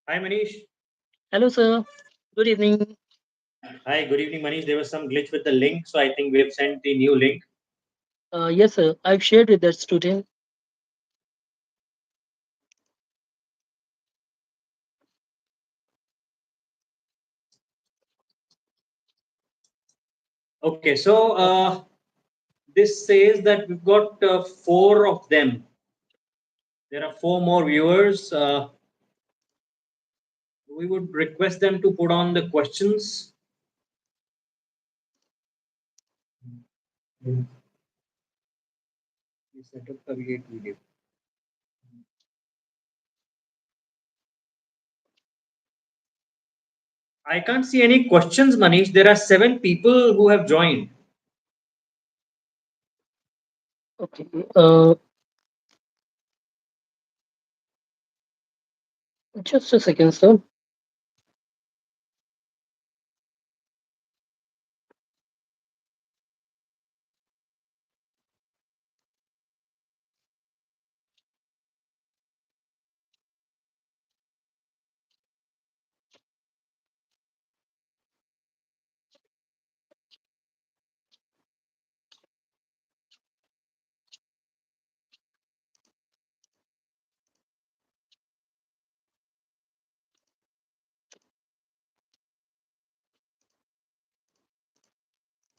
Hi Manish. Hello, sir. Good evening. Hi, good evening Manish. There was some glitch with the link, so I think we have sent the new link. Yes, sir. I've shared with the student. Okay, so this says that we've got four of them. There are four more viewers. We would request them to put on the questions. Setup का भी एक video. I can't see any questions, Manish. There are seven people who have joined. Okay. Just a second, sir.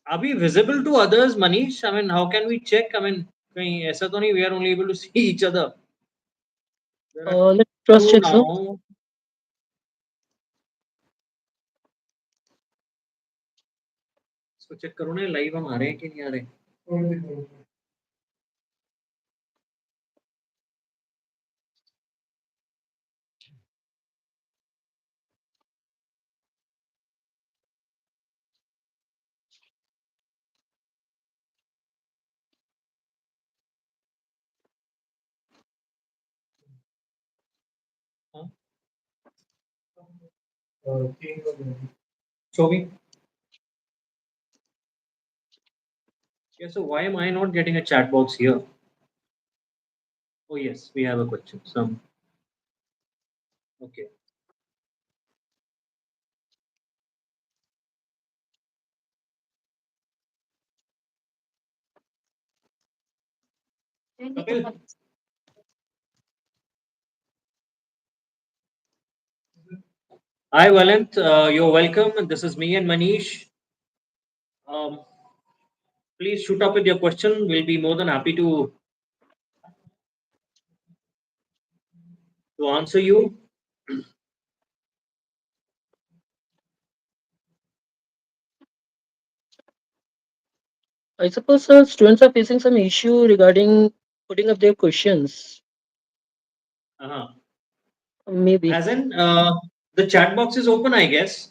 Are we visible to others, Manish? I mean, how can we check? I mean, कहीं ऐसा तो नहीं, we are only able to see each other. There are Let's cross two check, sir. now. इसको check करो ना, live हम आ रहे हैं कि नहीं आ रहे. हाँ? Show me. Yeah, so why am I not getting a chat box here? Oh yes, we have a question. Some okay. Kapil, hi Valent, you're welcome. This is me and Manish. Um, please shoot up with your question. We'll be more than happy to answer you. I suppose, sir, students are facing some issue regarding putting up their questions. Uh-huh. Maybe. As in, the chat box is open, I guess.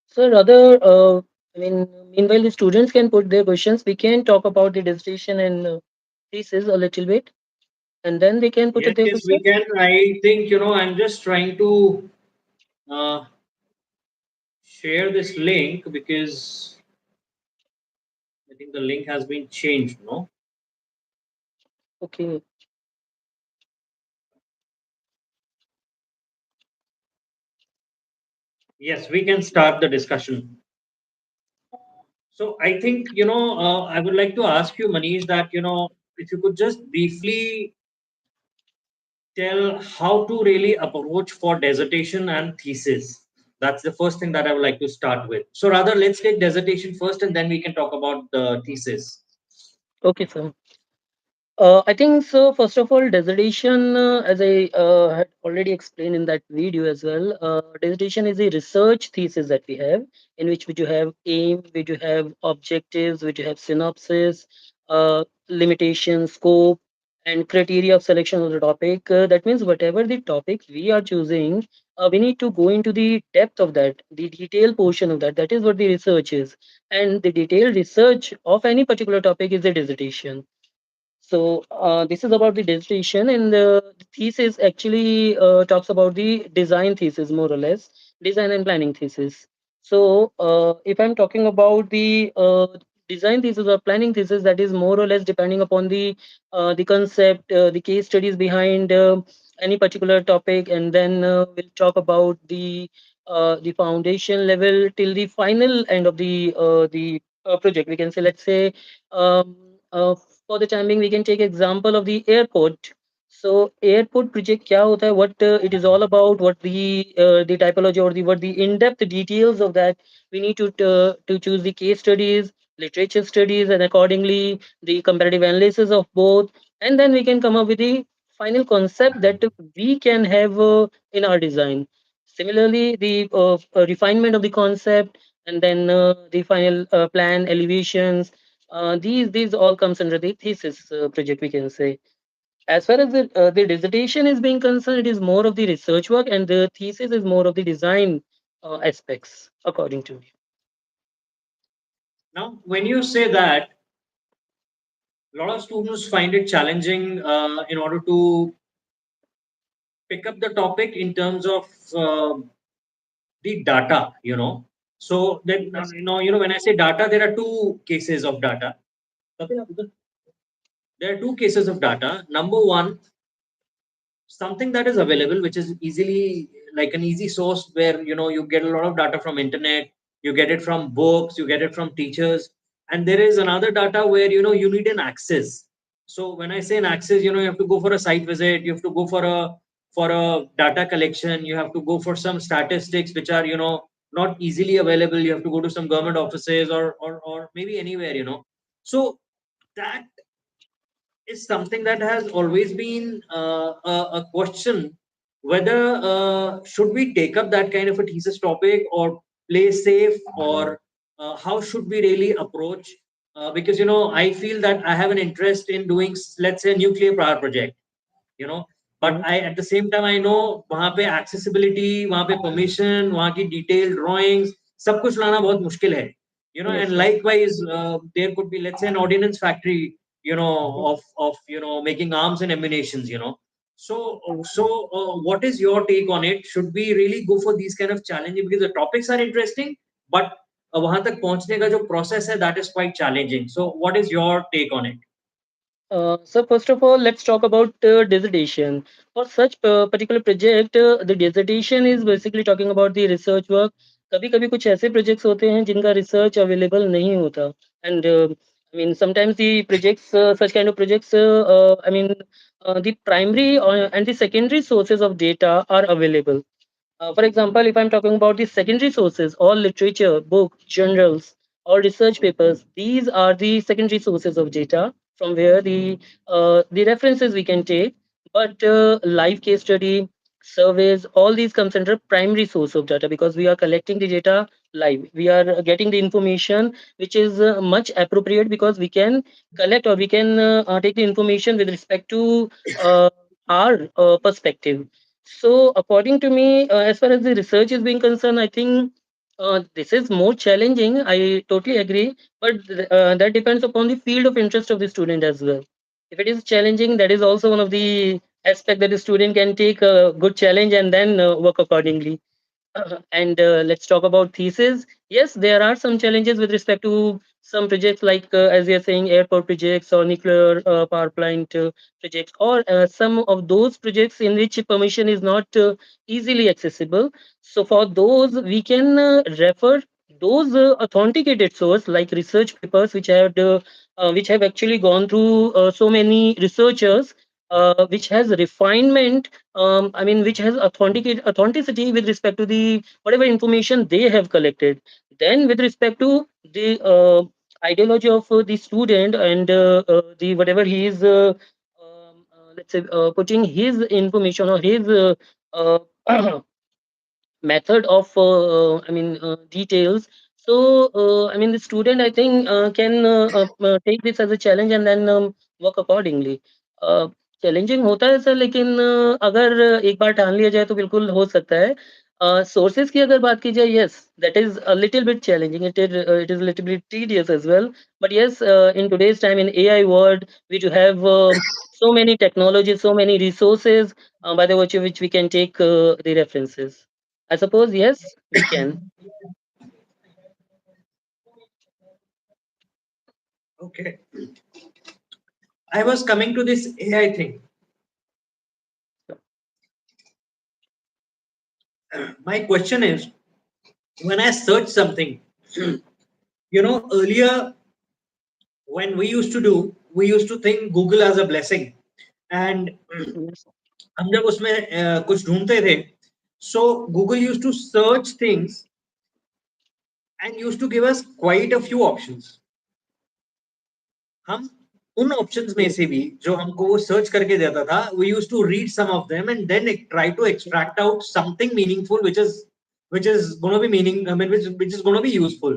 So rather, I mean, meanwhile the students can put their questions. We can talk about the dissertation and thesis a little bit, and then they can put Yes, up their yes, we questions. can. I think, I'm just trying to uh, share this link because I think the link has been changed, no? Okay. Yes, we can start the discussion. So I think, I would like to ask you, Manish, that, if you could just briefly tell how to really approach for dissertation and thesis. That's the first thing that I would like to start with. So rather, let's take dissertation first, and then we can talk about the thesis. Okay, sir. I think so. First of all, dissertation, as I had already explained in that video as well, dissertation is a research thesis that we have, in which you have aim, which you have objectives, which you have synopsis, limitations, scope, and criteria of selection of the topic. That means whatever the topic we are choosing, we need to go into the depth of that, the detailed portion of that. That is what the research is, and the detailed research of any particular topic is a dissertation. So this is about the dissertation, and the thesis actually talks about the design thesis, more or less, design and planning thesis. So if I'm talking about the design thesis or planning thesis, that is more or less depending upon the concept, the case studies behind any particular topic, and then we'll talk about the foundation level till the final end of the project. We can say, let's say. Um, uh, for the time being, we can take example of the airport. So airport project क्या होता है, what it is all about, what the typology or the what the in-depth details of that. We need to choose the case studies, literature studies, and accordingly the comparative analysis of both, and then we can come up with the final concept that we can have in our design. Similarly, the refinement of the concept, and then the final plan, elevations, these all comes under the thesis project, we can say. As far as the dissertation is being concerned, it is more of the research work, and the thesis is more of the design aspects, according to me. Now, when you say that, a lot of students find it challenging in order to pick up the topic in terms of the data. So then, Yes. when I say data, there are two cases of data. There are two cases of data. Number one, something that is available, which is easily like an easy source where you get a lot of data from internet, you get it from books, you get it from teachers, and there is another data where you need an access. So when I say an access, you have to go for a site visit, you have to go for a for a data collection, you have to go for some statistics which are, not easily available. You have to go to some government offices, or maybe anywhere, so that is something that has always been a question, whether should we take up that kind of a thesis topic, or play safe, or how should we really approach, because I feel that I have an interest in doing, let's say, nuclear power project, you know but Mhm. I, at the same time, I know वहाँ पे accessibility, वहाँ पे permission, वहाँ की detailed drawings, सब कुछ लाना बहुत मुश्किल है, Yes, and sir. likewise, there could be, let's say, an ordnance factory, Mhm. of making arms and ammunitions, so Mhm. what is your take on it? Should we really go for these kind of challenges, because the topics are interesting, but वहां तक पहुंचने का जो process है, that is quite challenging. So what is your take on it? So first of all, let's talk about dissertation. For such particular project, the dissertation is basically talking about the research work. कभी कभी कुछ ऐसे projects होते हैं जिनका research available नहीं होता, and I mean sometimes the projects, such kind of projects, I mean the primary and the secondary sources of data are available. For example, if I'm talking about the secondary sources, all literature, books, journals, all research papers, these are the secondary sources of data from where the references we can take. But live case study, surveys, all these comes under primary source of data because we are collecting the data live. We are getting the information which is much appropriate because we can collect or we can take the information with respect to our perspective. So, according to me, as far as the research is being concerned, I think this is more challenging. I totally agree, but that depends upon the field of interest of the student as well. If it is challenging, that is also one of the aspect that the student can take a good challenge and then work accordingly. And let's talk about thesis. Yes, there are some challenges with respect to some projects, like as you're saying, airport projects or nuclear power plant projects, or some of those projects in which permission is not easily accessible. So for those, we can refer those authenticated source like research papers which have actually gone through so many researchers, which has refinement, I mean, which has authenticity with respect to the whatever information they have collected. Then, with respect to the ideology of the student and the whatever he is, let's say, putting his information or his uh, method of I mean details. So I mean the student, I think, can take this as a challenge and then work accordingly. Challenging होता है sir, लेकिन अगर एक बार ठान लिया जाए तो बिल्कुल हो सकता है. सोर्सेज की अगर बात की जाए, yes, that is a little bit challenging, it is little bit tedious as well. But yes, in today's time, in AI world, we do have so many technologies, so many resources, by the virtue of which we can take the references. I suppose yes, we can. Okay, I was coming to this AI thing. My question is, when I search something, earlier, when we used to think Google as a blessing, and Yes, हम जब उसमें कुछ ढूंढते थे, so Google used to search things and used to give us quite a few options. हम उन options में yes, से भी जो हमको वो सर्च करके देता था, we used to read some of them and then try to extract out something meaningful, which is going to be which is going to be useful.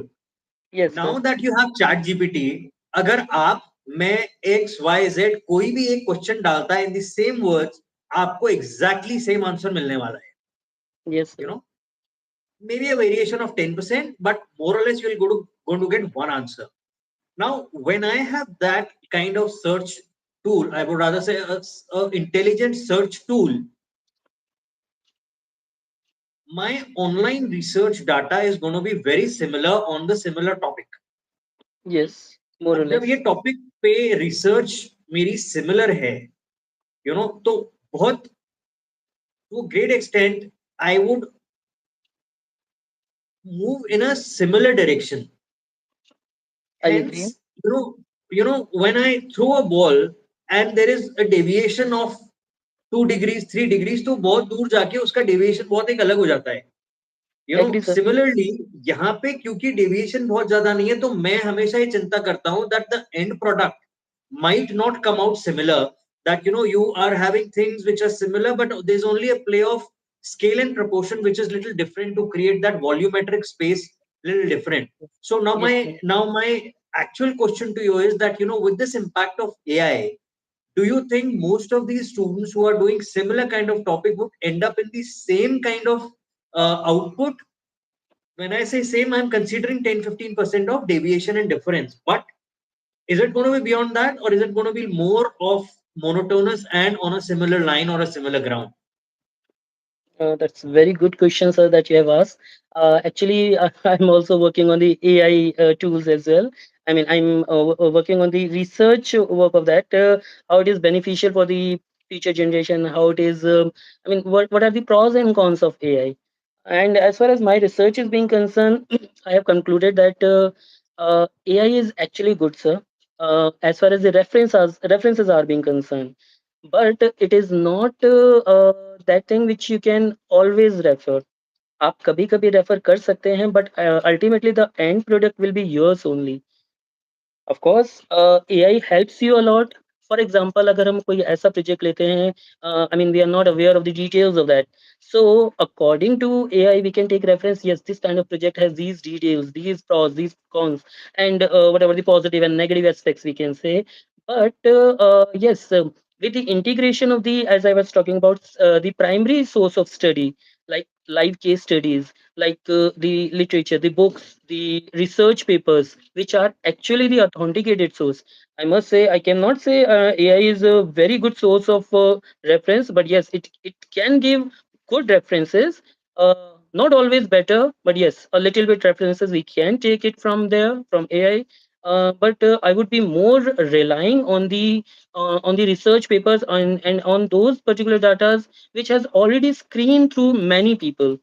yes, Now sir. that you have chat gpt, अगर आप मैं x Y Z कोई भी एक question डालता है in the same words, आपको exactly same answer मिलने वाला है. Yes, you sir. know Maybe a variation of 10%, but more or less you'll going to get one answer. Now, when I have that kind of search tool, I would rather say a intelligent search tool, my online research data is going to be very similar on the similar topic. Yes, more or अब जब ये less. Topic पे research मेरी similar है, तो बहुत, to a great extent, I would move in a similar direction. I agree. Hence, when I throw a ball and there is a deviation of 2 degrees 3 degrees, तो बहुत दूर जाके उसका डेविएशन बहुत एक अलग हो जाता है। Agree, sir. सिमिलरली यहाँ पे क्योंकि डेविएशन बहुत ज्यादा नहीं है, तो मैं हमेशा ये चिंता करता हूँ that the end product might not come out similar, that you are having things which are similar, but there's only a play of scale and proportion which is little different to create that volumetric space little different. So now Yes, my sir. now my actual question to you is that with this impact of AI, do you think most of these students who are doing similar kind of topic would end up in the same kind of output? When I say same, I'm considering 10-15% of deviation and difference. But is it going to be beyond that, or is it going to be more of monotonous and on a similar line or a similar ground? That's very good question, sir, that you have asked. Actually, I'm also working on the AI tools as well. I mean, I'm working on the research work of that, how it is beneficial for the future generation, how it is, I mean, what are the pros and cons of AI? And as far as my research is being concerned, I have concluded that AI is actually good, sir, as far as the references are being concerned. But it is not that thing which you can always refer. आप कभी कभी refer कर सकते हैं, but ultimately the end product will be yours only. Of course, AI helps you a lot. For example, अगर हम कोई ऐसा प्रोजेक्ट लेते हैं, I mean, we are not aware of the details of that. So, according to AI, we can take reference. Yes, this kind of project has these details, these pros, these cons, and whatever the positive and negative aspects we can say. But yes, with the integration of the, as I was talking about, the primary source of study, like live case studies, like the literature, the books, the research papers, which are actually the authenticated source. I must say, I cannot say AI is a very good source of reference, but yes, it can give good references. Not always better, but yes, a little bit references we can take it from there from AI. But I would be more relying on the research papers and on those particular data which has already screened through many people.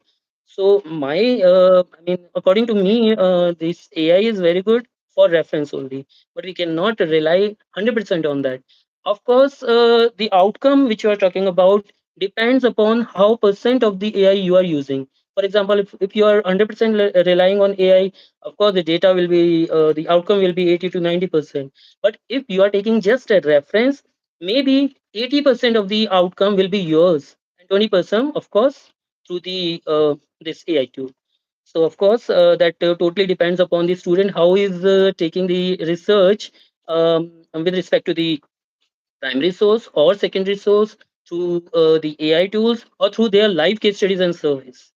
So I mean, according to me, this AI is very good for reference only, but we cannot rely 100% on that. Of course, the outcome which you are talking about depends upon how percent of the AI you are using. For example, if you are 100% relying on AI, of course the data will be the outcome will be 80 to 90%. But if you are taking just a reference, maybe 80% of the outcome will be yours, and 20%, of course, through the this AI tool. So of course, that totally depends upon the student how is taking the research with respect to the primary source or secondary source, through the AI tools or through their live case studies and surveys.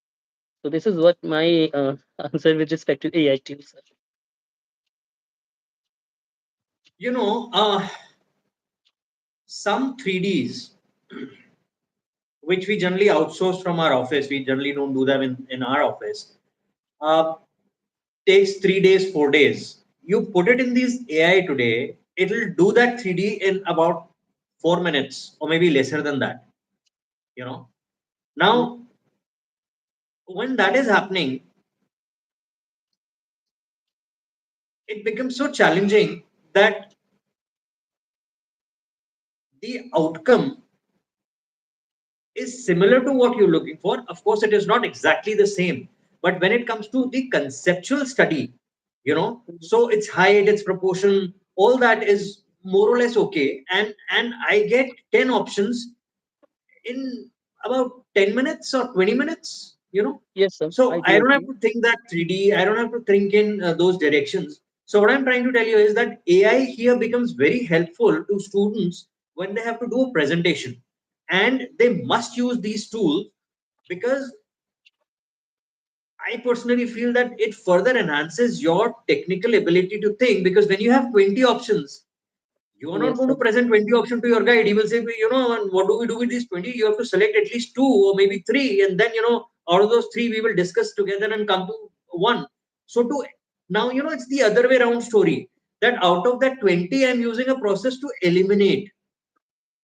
So this is what my answer with respect to AI tools. Sir. You know, some 3Ds, which we generally outsource from our office, we generally don't do them in our office, uh, takes 3 days, 4 days. You put it in these AI today, it'll do that 3D in about 4 minutes or maybe lesser than that. You know, Mm. now when that is happening, it becomes so challenging that the outcome is similar to what you're looking for. Of course, it is not exactly the same. But when it comes to the conceptual study, so its height, its proportion, all that is more or less okay. And I get 10 options in about 10 minutes or 20 minutes, Yes, sir. I so I do don't have agree. to think that 3D, I don't have to think in those directions. So what I'm trying to tell you is that AI here becomes very helpful to students when they have to do a presentation, and they must use these tools because I personally feel that it further enhances your technical ability to think, because when you have 20 options, you are not Yes, going sir. to present 20 options to your guide. He will say, and what do we do with these 20? You have to select at least two or maybe three. And then, out of those three, we will discuss together and come to one. So to now, it's the other way around story, that out of that 20, I'm using a process to eliminate,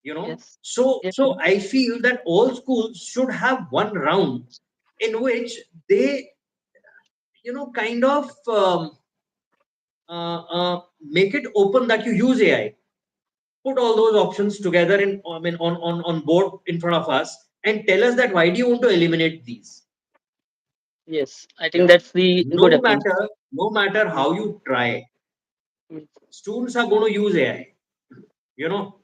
Yes. Yes, So sir. I feel that all schools should have one round in which they, kind of make it open that you use AI. put all those options together in, I mean, on board in front of us, and tell us that why do you want to eliminate these? Yes, I You think know, that's the good no approach. matter no matter how you try, Yes, students are going to use AI. You know,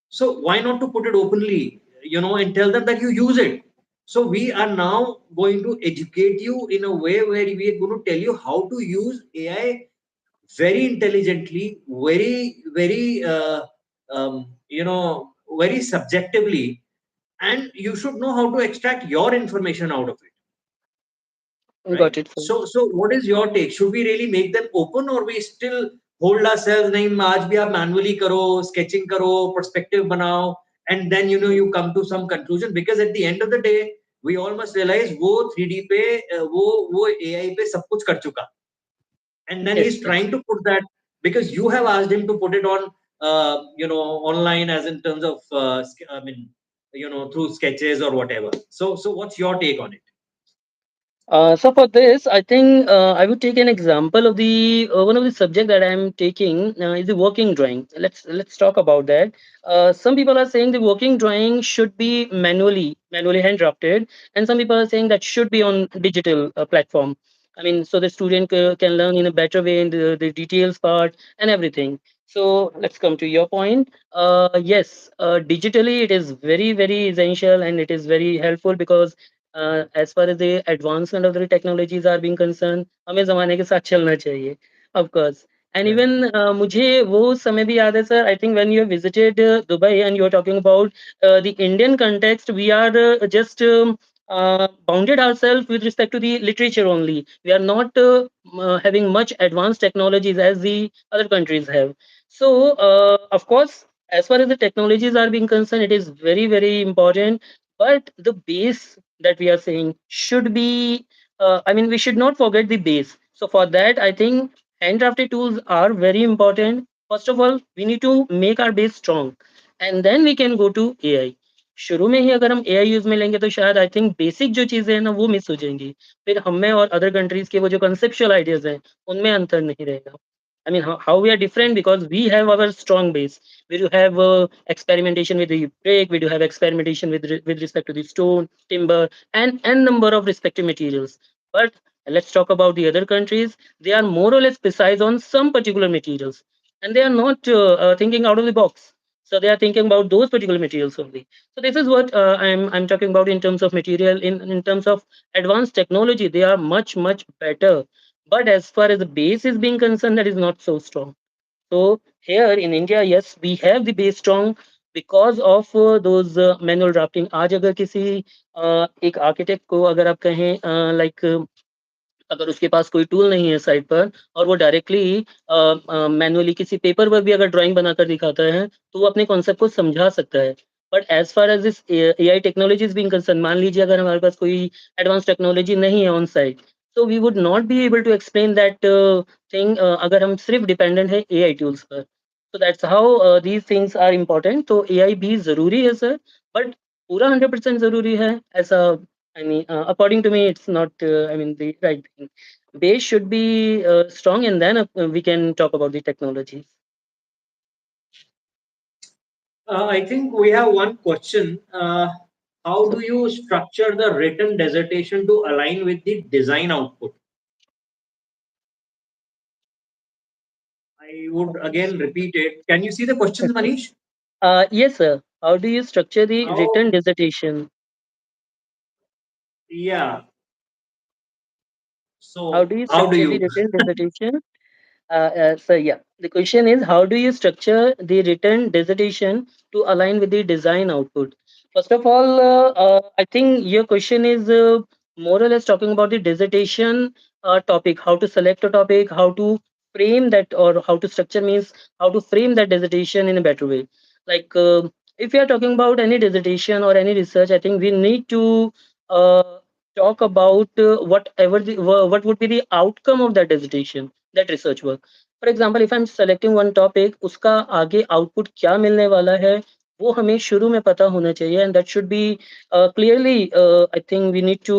so why not to put it openly? And tell them that you use it. So we are now going to educate you in a way where we are going to tell you how to use AI very intelligently, very very subjectively, and you should know how to extract your information out of it, got right? it, sir. So what is your take? Should we really make them open, or we still hold ourselves? नहीं, आज भी आप manually करो, sketching करो, perspective बनाओ, and then you come to some conclusion, because at the end of the day we all must realize वो 3D पे वो AI पे सब कुछ कर चुका, and then Yes, he's yes. trying to put that, because you have asked him to put it on online, as in terms of I mean, through sketches or whatever. So what's your take on it? So for this, I think I would take an example of the one of the subject that I'm taking is the working drawing. Let's talk about that. Some people are saying the working drawing should be manually hand drafted, and some people are saying that should be on digital platform. I mean, so the student can learn in a better way in the details part and everything. So let's come to your point. Yes, digitally it is very essential and it is very helpful because as far as the advancement of the technologies are being concerned, हमें ज़माने के साथ चलना चाहिए, of course. And Right. even मुझे वो समय भी याद है sir. I think when you visited Dubai and you are talking about the Indian context, we are just bounded ourselves with respect to the literature only. We are not having much advanced technologies as the other countries have. So of course, as far as the technologies are being concerned, it is very important, but the base that we are saying should be I mean we should not forget the base. So for that I think handcrafted tools are very important. First of all we need to make our base strong and then we can go to AI. शुरू में ही अगर हम AI use में लेंगे तो शायद I think basic जो चीजें हैं ना वो मिस हो जाएंगी, फिर हमें और अदर कंट्रीज के वो जो कंसेप्चुअल आइडियाज हैं उनमें अंतर नहीं रहेगा. I mean, how we are different because we have our strong base. We do have experimentation with the brick. We do have experimentation with respect to the stone, timber, and number of respective materials. But let's talk about the other countries. They are more or less precise on some particular materials, and they are not thinking out of the box. So they are thinking about those particular materials only. So this is what I'm talking about in terms of material. In terms of advanced technology, they are much better, but as far as the base is being concerned, that is not so strong. So here in India, yes, we have the base strong because of those manual drafting. आज अगर किसी एक architect को अगर आप कहें like अगर उसके पास कोई टूल नहीं है साइड पर और वो डायरेक्टली मैनुअली किसी पेपर पर भी अगर ड्राइंग बनाकर दिखाता है तो वो अपने कॉन्सेप्ट को समझा सकता है. But as far as this AI technology is being concern, मान लीजिए अगर हमारे पास कोई एडवांस टेक्नोलॉजी नहीं है on site, so we would not be able to explain that thing अगर हम सिर्फ डिपेंडेंट है एआई टूल्स पर. so that's how these things are important. तो एआई भी जरूरी है सर, बट पूरा 100% जरूरी है ऐसा I mean, according to me, it's not. I mean, the right thing. Base should be strong, and then we can talk about the technologies. I think we have one question. How do you structure the written dissertation to align with the design output? I would again repeat it. Can you see the questions, Manish? Yes, sir. How do you structure the How? written dissertation? Yeah. How So do you how do structure the you? written dissertation? So yeah, the question is how do you structure the written dissertation to align with the design output? First of all, I think your question is more or less talking about the dissertation topic, how to select a topic, how to frame that, or how to structure means how to frame that dissertation in a better way. Like if you are talking about any dissertation or any research, I think we need to uh, talk about what would be the outcome of that dissertation, that research work. For example if I am selecting one topic, उसका आगे output क्या मिलने वाला है वो हमें शुरू में पता होना चाहिए, and that should be clearly. I think we need to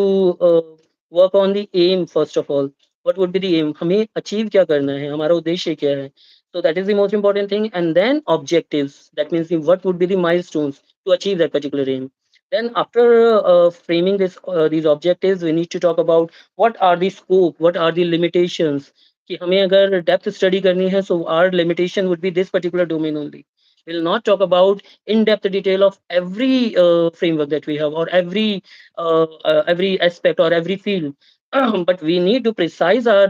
work on the aim first of all. What would be the aim, हमें अचीव क्या करना है, हमारा उद्देश्य क्या है. So that is the most important thing. And then objectives. That means what would be the milestones to achieve that particular aim. Then after framing these objectives, we need to talk about what are the scope, what are the limitations. कि हमें अगर depth study करनी है, so our limitation would be this particular domain only. We'll not talk about in-depth detail of every framework that we have, or every aspect or every field. But we need to precise our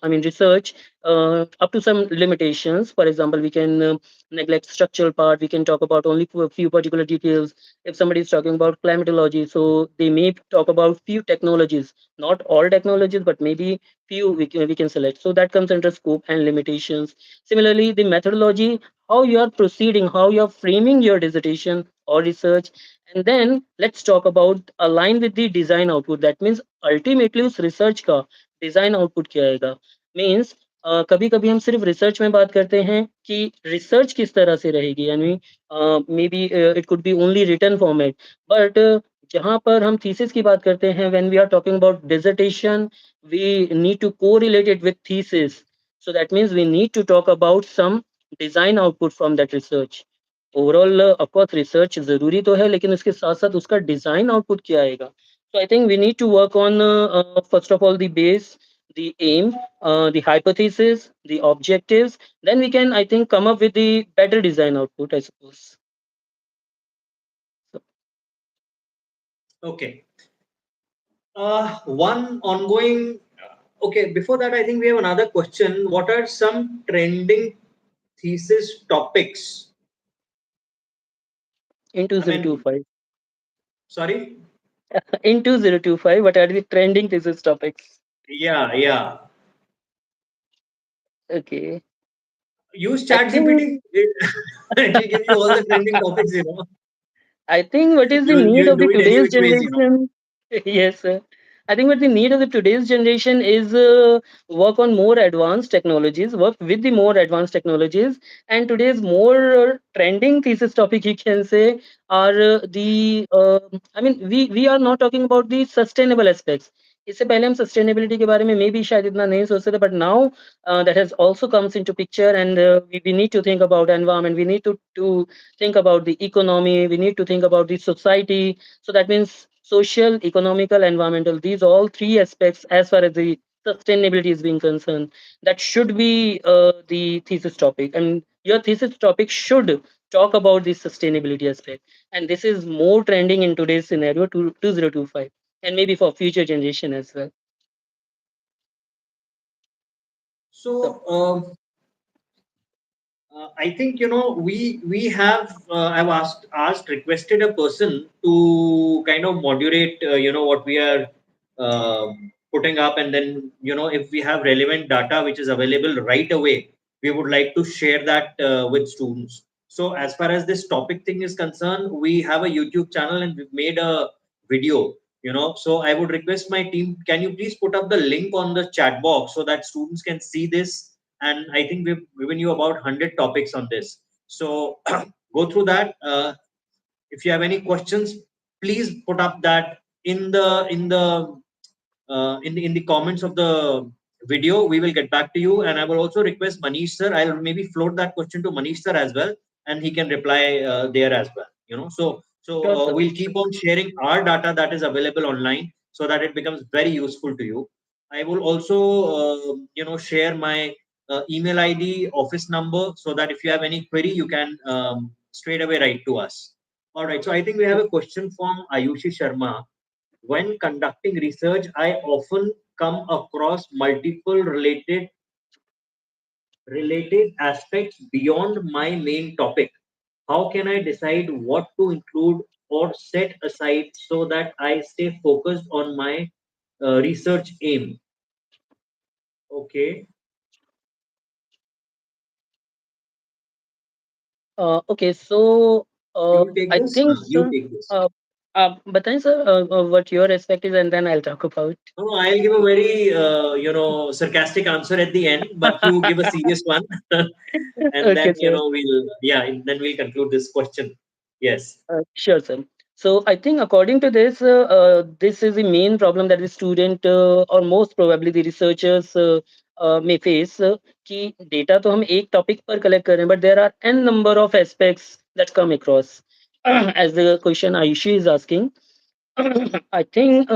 research up to some limitations. For example, we can neglect structural part. We can talk about only a few particular details. If somebody is talking about climatology, so they may talk about few technologies, not all technologies, but maybe few we can select. So that comes under scope and limitations. Similarly, the methodology, how you are proceeding, how you are framing your dissertation or research. And then let's talk about align with the design output. That means ultimately उस research का design output क्या आएगा. Means कभी कभी हम सिर्फ research में बात करते हैं कि रिसर्च किस तरह से रहेगी, यानी maybe it could be only written format. But जहाँ पर हम थीसिस की बात करते हैं, when we are talking about dissertation, we need to correlate it with thesis. So that means we need to talk about some design output from that research. Overall of course research जरूरी तो है, लेकिन उसके साथ साथ उसका design output क्या आएगा. So I think we need to work on first of all the base, the aim, the hypothesis, the objectives. Then we can, I think, come up with the better design output, I suppose. So, Okay. One ongoing. Okay, before that, I think we have another question. What are some trending thesis topics? in I mean, 2025, sorry. in 2025, what are the trending thesis topics? Yeah, yeah. Okay, Use I ChatGPT. think It will give you all the trending topics. I think what is the need You'll of the do it any today's which ways. generation? Yes, sir. I think what the need of the today's generation is work on more advanced technologies, work with the more advanced technologies. And today's more trending thesis topic, you can say, are we are not talking about the sustainable aspects. इससे पहले हम sustainability के बारे में may be शायद इतना नहीं सोचते थे, but now that has also comes into picture, and we need to think about environment. We need to think about the economy. We need to think about the society. So that means social, economical, environmental, these all three aspects as far as the sustainability is being concerned, that should be the thesis topic, and your thesis topic should talk about the sustainability aspect. And this is more trending in today's scenario, 2025, and maybe for future generation as well. So So, I think we have I've asked requested a person to kind of moderate what we are putting up, and then if we have relevant data which is available right away, we would like to share that with students. So as far as this topic thing is concerned, we have a YouTube channel and we've made a video. So I would request my team, can you please put up the link on the chat box so that students can see this, and I think we've given you about 100 topics on this. So go through that. If you have any questions, please put up that in the comments of the video. We will get back to you, and I will also request Manish sir. I'll maybe float that question to Manish sir as well, and he can reply there as well. sure, sir. We'll keep on sharing our data that is available online so that it becomes very useful to you. I will also share my email ID, office number, so that if you have any query, you can straight away write to us. All right. So I think we have a question from Ayushi Sharma. When conducting research, I often come across multiple related aspects beyond my main topic. How can I decide what to include or set aside so that I stay focused on my research aim? Okay, Okay, so you take I this. think, You sir, take this. uh, बताएं sir, what your aspect is, and then I'll talk about. No, I'll give a very sarcastic answer at the end, but you give a serious one, and Okay, then sir. we'll conclude this question. Yes. Sure, sir. So I think according to this, this is the main problem that the student or most probably the researchers may face कि data तो हम एक topic पर collect कर रहे हैं, but there are n number of aspects that come across. As the question Ayushi is asking, I think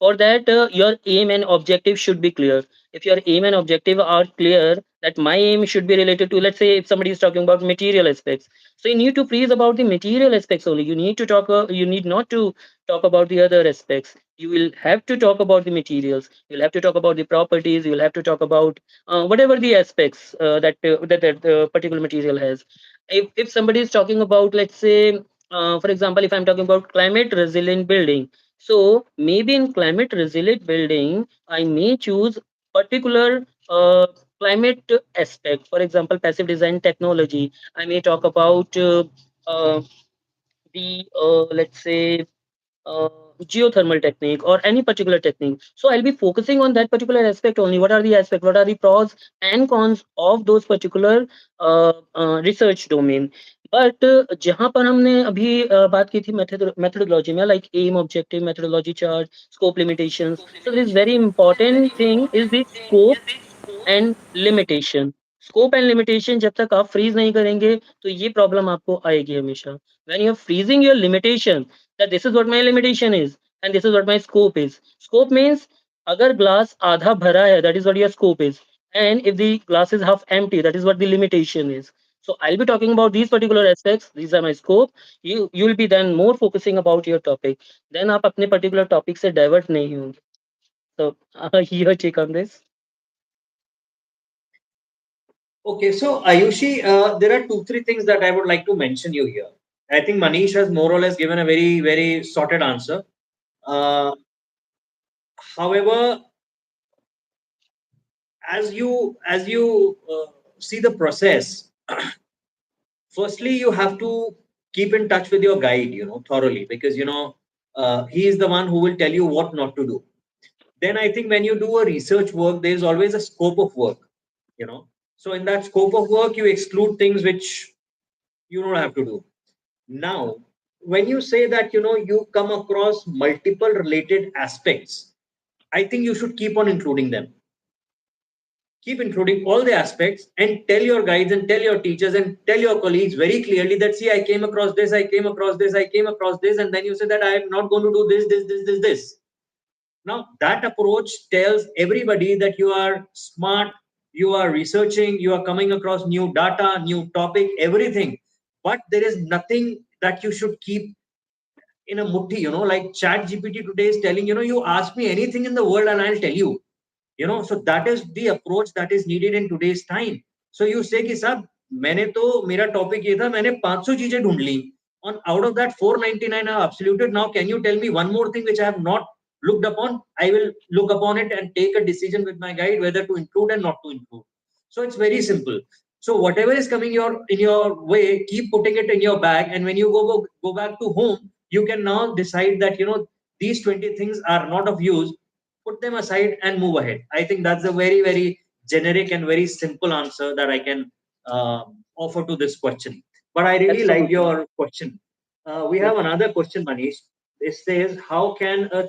for that your aim and objective should be clear. If your aim and objective are clear, that my aim should be related to, let's say if somebody is talking about material aspects, so you need to preach about the material aspects only. You need to talk. You need not to talk about the other aspects. You will have to talk about the materials. You'll have to talk about the properties. You'll have to talk about whatever the aspects that particular material has. If somebody is talking about, let's say, for example, if I'm talking about climate resilient building, so maybe in climate resilient building, I may choose particular climate aspect. For example, passive design technology. I may talk about uh, the let's say uh, geothermal technique or any particular technique. So I'll be focusing on that particular aspect only. What are the aspects? What are the pros and cons of those particular research domain? But जहाँ पर हमने अभी बात की थी methodology में, like aim, objective, methodology chart, scope, limitations. So this very important thing is the scope and limitation. Scope and limitation जब तक आप फ्रीज नहीं करेंगे तो ये प्रॉब्लम आपको आएगी हमेशा. When you are freezing your limitation, that this is what my limitation is and this is what my scope is. Scope means अगर ग्लास आधा भरा है, that is what your scope is, and if the glass is half empty, that is what the limitation is. So I'll be talking about these particular aspects. These are my scope. You will be then more focusing about your topic. Then आप अपने particular topic से divert नहीं होंगे. So your take on this? Okay, so Ayushi, there are two, three things that I would like to mention you here. I think Manish has more or less given a very, very sorted answer. Uh, However, as you see the process, firstly you have to keep in touch with your guide, thoroughly, because he is the one who will tell you what not to do. Then I think when you do a research work, there is always a scope of work. So in that scope of work, you exclude things which you don't have to do. Now, when you say that you come across multiple related aspects, I think you should keep on including them. Keep including all the aspects and tell your guides and tell your teachers and tell your colleagues very clearly that, see, I came across this, I came across this, I came across this, and then you say that I am not going to do this. Now, that approach tells everybody that you are smart, you are researching, you are coming across new data, new topic, everything. But there is nothing that you should keep in a mutti, like Chat GPT today is telling, you ask me anything in the world and I'll tell you. So that is the approach that is needed in today's time. So you say कि साहब मैंने तो मेरा topic ये था मैंने 500 चीजें ढूंढ ली on out of that 499 I have absoluted. Now can you tell me one more thing which I have not looked upon? I will look upon it and take a decision with my guide whether to include and not to include. So it's very simple. So whatever is coming in your way, keep putting it in your bag, and when you go back to home, you can now decide that these 20 things are not of use. Put them aside and move ahead. I think that's a very, very generic and very simple answer that I can offer to this question. But I really like Absolutely. your question. We Yes. have another question, Manish. It says, how can a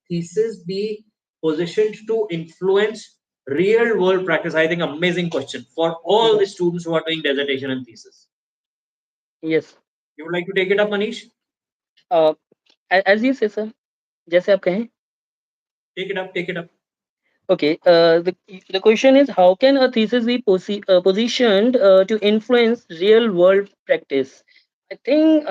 thesis be positioned to influence real world practice? I think amazing question for all the Yes. students who are doing dissertation and thesis. Yes. You would like to take it up, Manish? Uh, as you say, sir, जैसे आप कहें. Take it up, take it up. Okay. The question is, how can a thesis be positioned to influence real world practice? I think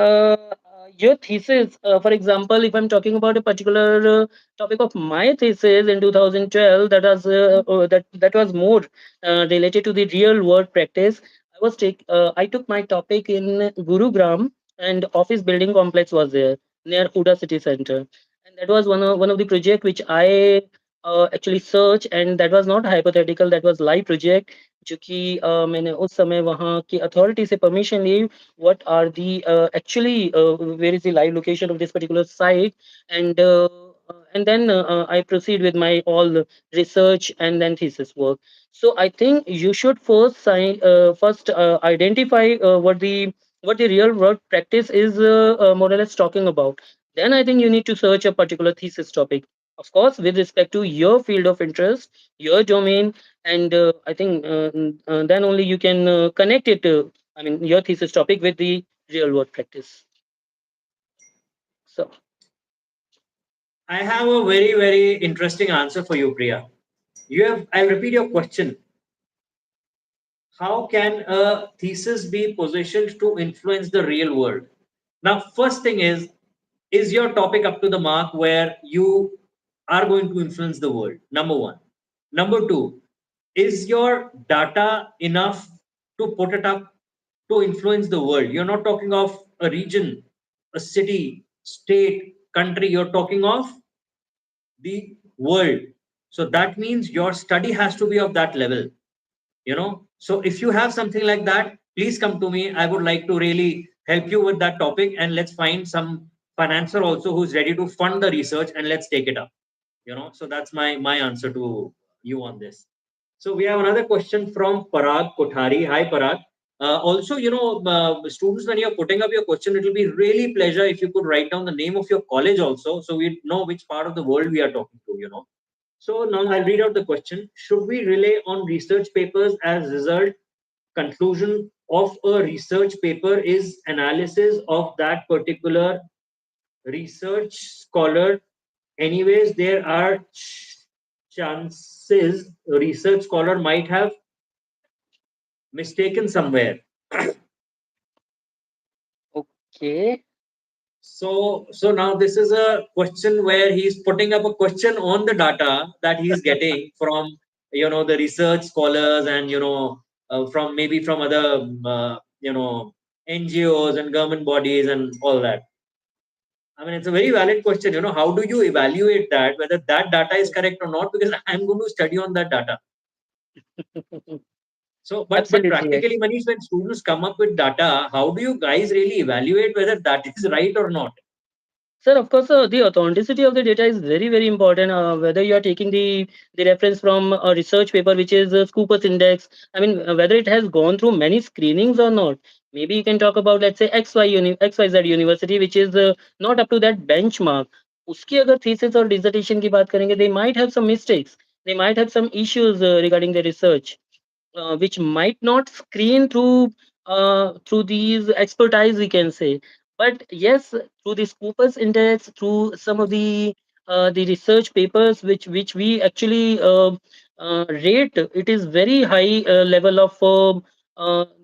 your thesis, for example, if I'm talking about a particular topic of my thesis in 2012, that was more related to the real world practice. I took my topic in Gurugram, and office building complex was there near Huda City Center, and that was one of the project which I actually search, and that was not hypothetical, that was live project जो कि मैंने उस समय वहाँ की authority से permission ली. What are the actually where is the live location of this particular site, and then I proceed with my all research and then thesis work. So I think you should first identify what the real world practice is more or less talking about. Then I think you need to search a particular thesis topic. of course, with respect to your field of interest, your domain, and I think then only you can connect it. I mean, your thesis topic with the real world practice. So, I have a very, very interesting answer for you, Priya. I'll repeat your question. How can a thesis be positioned to influence the real world? Now, first thing is your topic up to the mark where you are going to influence the world? Number one. Number two, is your data enough to put it up to influence the world? You're not talking of a region, a city, state, country. You're talking of the world. So that means your study has to be of that level, you know. So if you have something like that, please come to me. I would like to really help you with that topic, and let's find some financer also who's ready to fund the research, and let's take it up, you know. So that's my answer to you on this. So we have another question from Parag Kothari. Hi Parag. Also, you know, students, when you're putting up your question, it will be really pleasure if you could write down the name of your college also, so we know which part of the world we are talking to, you know. So now I'll read out the question. Should we rely on research papers as result? Conclusion of a research paper is analysis of that particular research scholar. Anyways, there are chances a research scholar might have mistaken somewhere. okay, So now this is a question where he's putting up a question on the data that he's getting from, you know, the research scholars, and you know, from maybe from other you know, NGOs and government bodies and all that. I mean, it's a very valid question. You know, how do you evaluate that whether that data is correct or not? Because I'm going to study on that data. So, but absolutely right. practically, Manish, when students come up with data, how do you guys really evaluate whether that is right or not? Sir, of course, the authenticity of the data is very, very important. Whether you are taking the reference from a research paper, which is Scoopus Index, I mean, whether it has gone through many screenings or not. Maybe you can talk about, let's say, XYZ University, which is not up to that benchmark. उसकी अगर thesis और dissertation की बात करेंगे, they might have some mistakes. They might have some issues regarding the research which might not screen through these expertise, we can say. But yes, through the Scoopus Index, through some of the research papers which we actually rate, it is very high level of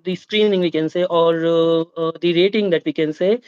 the screening, we can say, or the rating that we can say.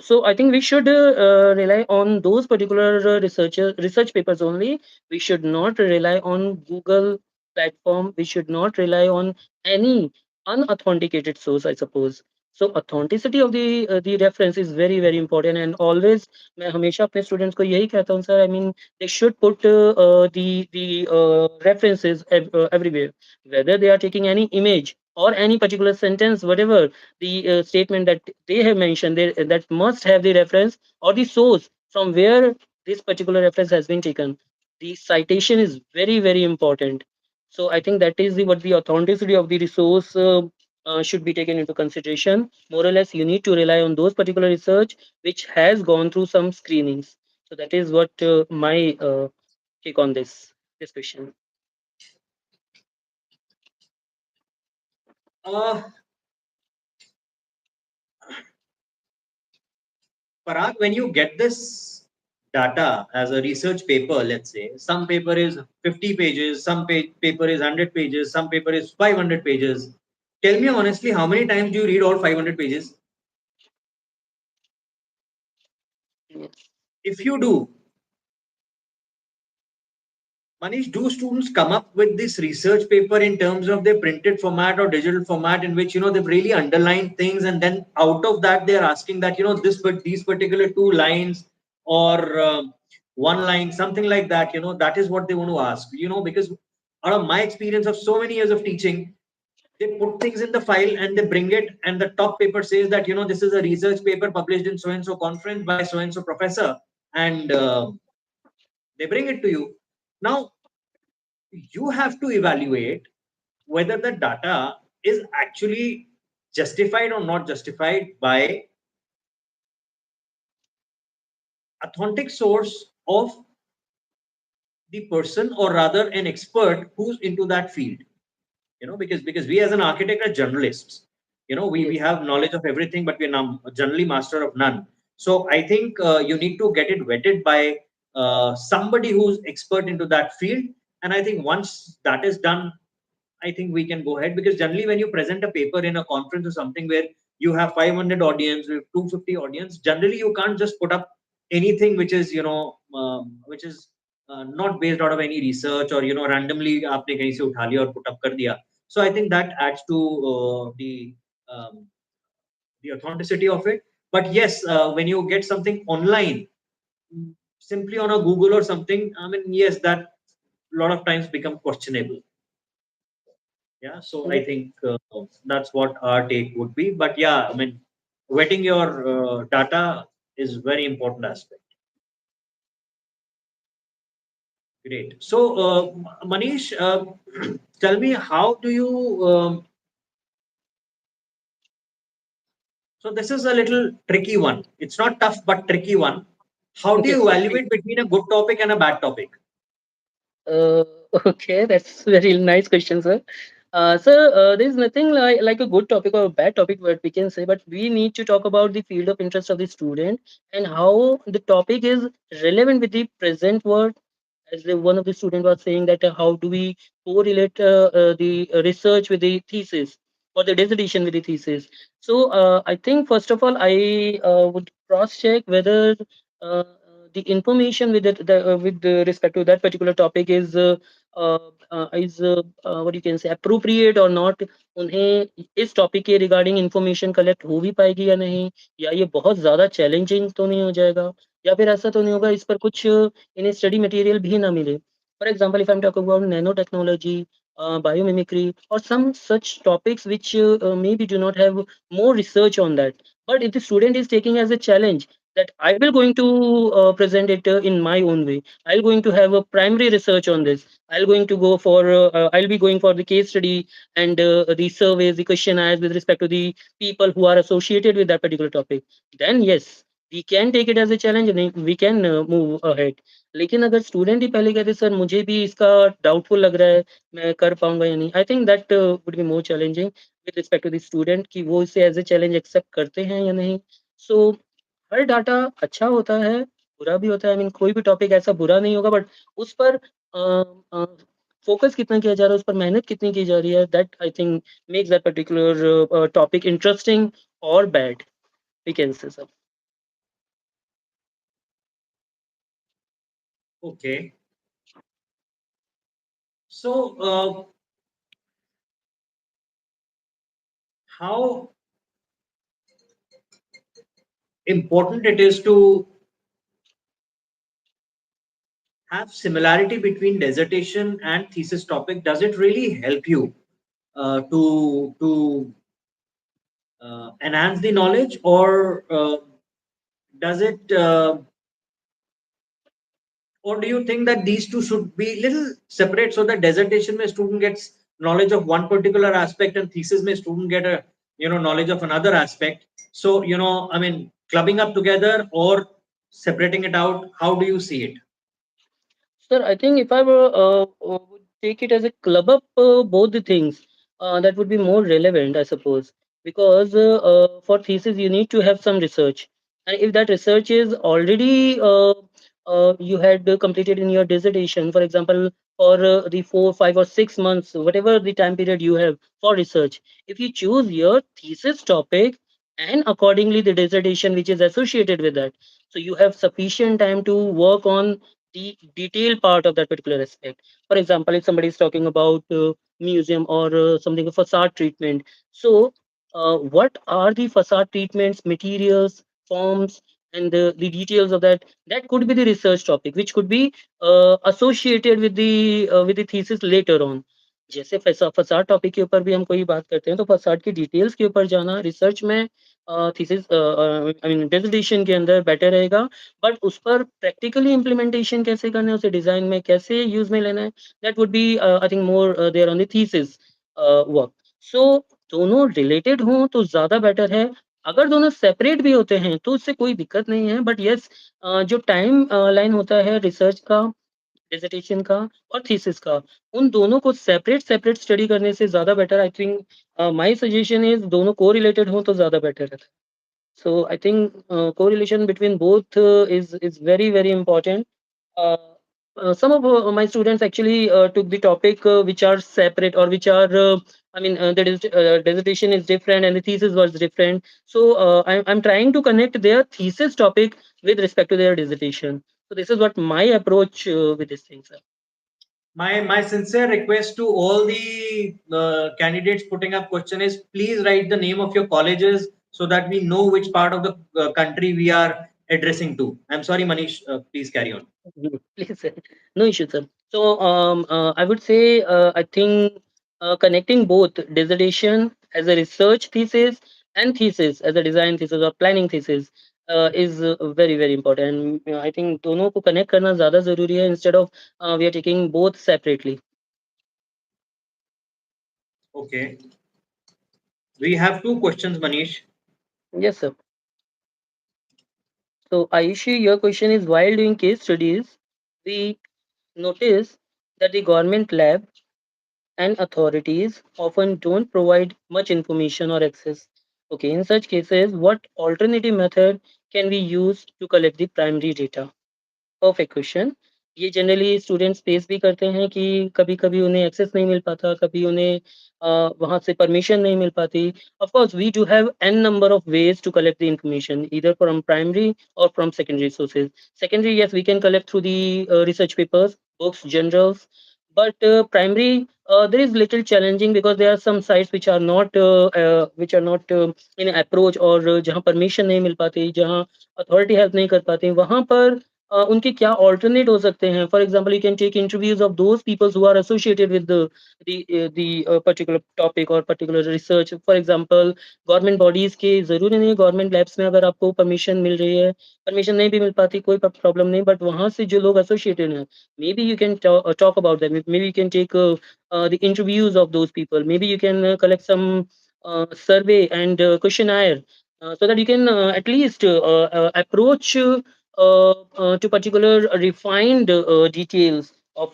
So I think we should rely on those particular research papers only. We should not rely on Google platform. We should not rely on any unauthenticated source, I suppose. So authenticity of the reference is very, very important. And always मैं हमेशा अपने students को यही कहता हूँ sir. I mean, they should put the references everywhere, whether they are taking any image or any particular sentence, whatever the statement that they have mentioned, that must have the reference or the source from where this particular reference has been taken. The citation is very, very important. So I think that is what the authenticity of the resource should be taken into consideration. More or less, you need to rely on those particular research which has gone through some screenings. So that is what my take on this question. Uh, Parag, when you get this data as a research paper, let's say some paper is 50 pages, some paper is 100 pages, some paper is 500 pages. Tell me honestly, how many times do you read all 500 pages? Yes. If you do, Manish, do students come up with this research paper in terms of their printed format or digital format in which, you know, they've really underlined things, and then out of that they're asking that, you know, this but these particular two lines or one line, something like that, you know, that is what they want to ask, you know, because out of my experience of so many years of teaching, they put things in the file and they bring it, and the top paper says that, you know, this is a research paper published in so and so conference by so and so professor, and they bring it to you. Now you have to evaluate whether the data is actually justified or not justified by authentic source of the person, or rather an expert who's into that field. Because we as an architect are generalists. We Yes. have knowledge of everything, but we're now generally master of none. So I think you need to get it vetted by somebody who's expert into that field. And I think once that is done, I think we can go ahead, because generally when you present a paper in a conference or something where you have 500 audience, with 250 audience, generally you can't just put up anything which is which is not based out of any research, or randomly आपने कहीं से उठा लिया और put up कर दिया. So I think that adds to um, the authenticity of it. But yes, when you get something online, simply on a Google or something, I mean, yes, that a lot of times become questionable. Yeah, so I think that's what our take would be. But yeah, I mean, vetting your data is very important aspect. Great. So, Manish, tell me, how do you? So this is a little tricky one. It's not tough, but tricky one. How do you Yes, please. evaluate between a good topic and a bad topic? Uh, okay, that's very nice question, sir. There's nothing like a good topic or a bad topic, what we can say, but we need to talk about the field of interest of the student and how the topic is relevant with the present world. As one of the student was saying that how do we correlate the research with the thesis or the dissertation with the thesis. I think first of all I would cross check whether the information with the respect to that particular topic is what you can say appropriate or not. उन्हें इस topic के regarding information collect हो भी पाएगी या नहीं, या ये बहुत ज़्यादा चैलेंजिंग तो नहीं हो जाएगा, या फिर ऐसा तो नहीं होगा इस पर कुछ इन्हें स्टडी मटेरियल भी ना मिले. For example, if I'm talking about nanotechnology, biomimicry, or some such topics which maybe do not have more research on that. But if the student is taking as a challenge that I will going to present it in my own way, I'll going to have a primary research on this. I'll be going for the case study and the surveys, the questionnaires with respect to the people who are associated with that particular topic. Then yes, we can take it as a challenge and we can move ahead. लेकिन अगर student ही पहले कहते sir मुझे भी इसका doubtful लग रहा है, मैं कर पाऊंगा या नहीं, I think that would be more challenging with respect to the student कि वो इसे एज ए चैलेंज एक्सेप्ट करते हैं या नहीं. सो हर डाटा अच्छा होता है, बुरा भी होता है. आई मीन कोई भी टॉपिक ऐसा बुरा नहीं होगा, बट उस पर फोकस कितना किया जा रहा है, उस पर मेहनत कितनी की जा रही है, that I think makes that particular topic interesting और bad, we can say sir. Okay. So, how important it is to have similarity between dissertation and thesis topic? Does it really help you to enhance the knowledge, or does it or do you think that these two should be little separate, so that dissertation may student gets knowledge of one particular aspect and thesis may student get a knowledge of another aspect? So I mean, clubbing up together or separating it out, how do you see it? Sir, I think if I would take it as a club up both the things, that would be more relevant, I suppose, because for thesis you need to have some research, and if that research is already you had completed in your dissertation, for example, for the 4, 5, or 6 months, whatever the time period you have for research, if you choose your thesis topic and accordingly the dissertation which is associated with that, so you have sufficient time to work on the detailed part of that particular aspect. For example, if somebody is talking about museum or something, a facade treatment, so what are the facade treatments, materials, forms, and the details of that? That could be the research topic, which could be associated with the thesis later on. जैसे facade topic के ऊपर भी हम कोई बात करते हैं तो फसाड की डिटेल्स के ऊपर जाना रिसर्च में थीसिस आई मीन डिसर्टेशन के अंदर बेटर रहेगा. बट उस पर प्रैक्टिकली इम्प्लीमेंटेशन कैसे करना है, उसे डिजाइन में कैसे यूज में लेना है, that would be I think more there on the thesis work. So दोनों रिलेटेड हों तो ज्यादा बेटर है. अगर दोनों सेपरेट भी होते हैं तो उससे कोई दिक्कत नहीं है, बट यस जो टाइम लाइन होता है रिसर्च का डिसर्टेशन का और थीसिस का, उन दोनों को सेपरेट सेपरेट स्टडी करने से ज़्यादा better I think my suggestion is दोनों कोरिलेटेड हों तो ज़्यादा बेटर रहता है। So I think correlation between both is very very important. Uh, some of my students actually took the topic which are separate or which are I mean dissertation is different and the thesis was different. So I'm trying to connect their thesis topic with respect to their dissertation. So this is what my approach with this thing, sir. My sincere request to all the candidates putting up question is please write the name of your colleges so that we know which part of the country we are addressing to. I'm sorry, Manish. Please carry on. Please, sir. No issue, sir. So, I would say, I think connecting both dissertation as a research thesis and thesis as a design thesis or planning thesis is very, very important. I think दोनों को connect करना ज़्यादा ज़रूरी है instead of we are taking both separately. Okay. We have two questions, Manish. Yes, sir. So, Ayushi, your question is while doing case studies, we notice that the government lab and authorities often don't provide much information or access. Okay, in such cases, what alternative method can we use to collect the primary data? Perfect question. ये generally students face भी करते हैं कि कभी-कभी उन्हें access नहीं मिल पाता, कभी उन्हें वहाँ से परमिशन नहीं मिल पाती। Of course we do have an number of ways to collect the information either from primary or from secondary sources. Secondary, yes, we can collect through the research papers, books, journals, but primary, there is little challenging because there are some sites which are not in approach or जहाँ permission नहीं मिल पाती, जहाँ authority help नहीं कर पाती, वहाँ पर उनके क्या ऑल्टरनेट हो सकते हैं? For example you can take interviews of those peoples who are associated with the particular topic और particular research. For example government bodies के ज़रूरी नहीं है गवर्नमेंट लैब्स में अगर आपको परमिशन मिल रही है, परमिशन नहीं भी मिल पाती कोई प्रॉब्लम नहीं बट वहाँ से जो लोग एसोसिएटेड हैं, maybe you can talk about them, maybe you can take the interviews of those people, maybe you can collect some survey and questionnaire so that you can at least approach to particular refined details of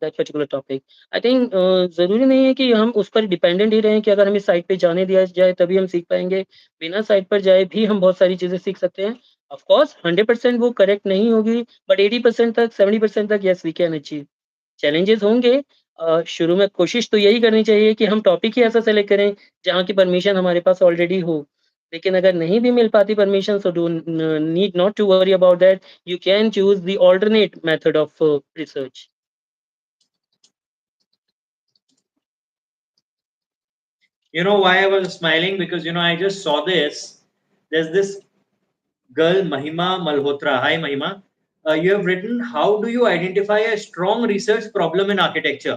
that particular topic. I think ज़रूरी नहीं है कि हम उस पर dependent ही रहें कि अगर हमें साइट पे जाने दिया जाए तभी हम सीख पाएँगे। बिना साइट पर जाए भी हम बहुत सारी चीज़ें सीख सकते हैं। ऑफ कोर्स 100% वो करेक्ट नहीं होगी बट 80% तक 70% तक yes we can achieve. Challenges होंगे शुरू में कोशिश तो यही करनी चाहिए कि हम टॉपिक ही ऐसा सेलेक्ट करें जहाँ की परमिशन हमारे पास ऑलरेडी हो। लेकिन अगर नहीं भी मिल पाती permission so do need not to worry about that you can choose the alternate method of research. You know why I was smiling? Because I just saw this. There's this girl, Mahima Malhotra. Hi, Mahima. You have written, how do you identify a strong research problem in architecture?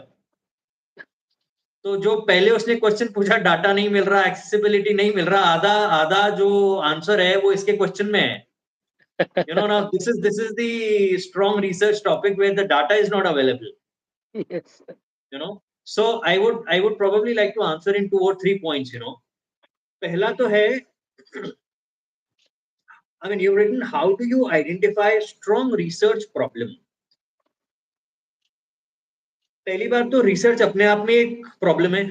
तो जो पहले उसने question पूछा data नहीं मिल रहा accessibility नहीं मिल रहा आधा आधा जो आंसर है वो इसके क्वेश्चन में है now this is the strong research topic where the data is not available Yes. so I would probably like to answer in 2 or 3 points. पहला तो है I mean you've written how do you identify strong research problem पहली बार तो research अपने आप में एक problem है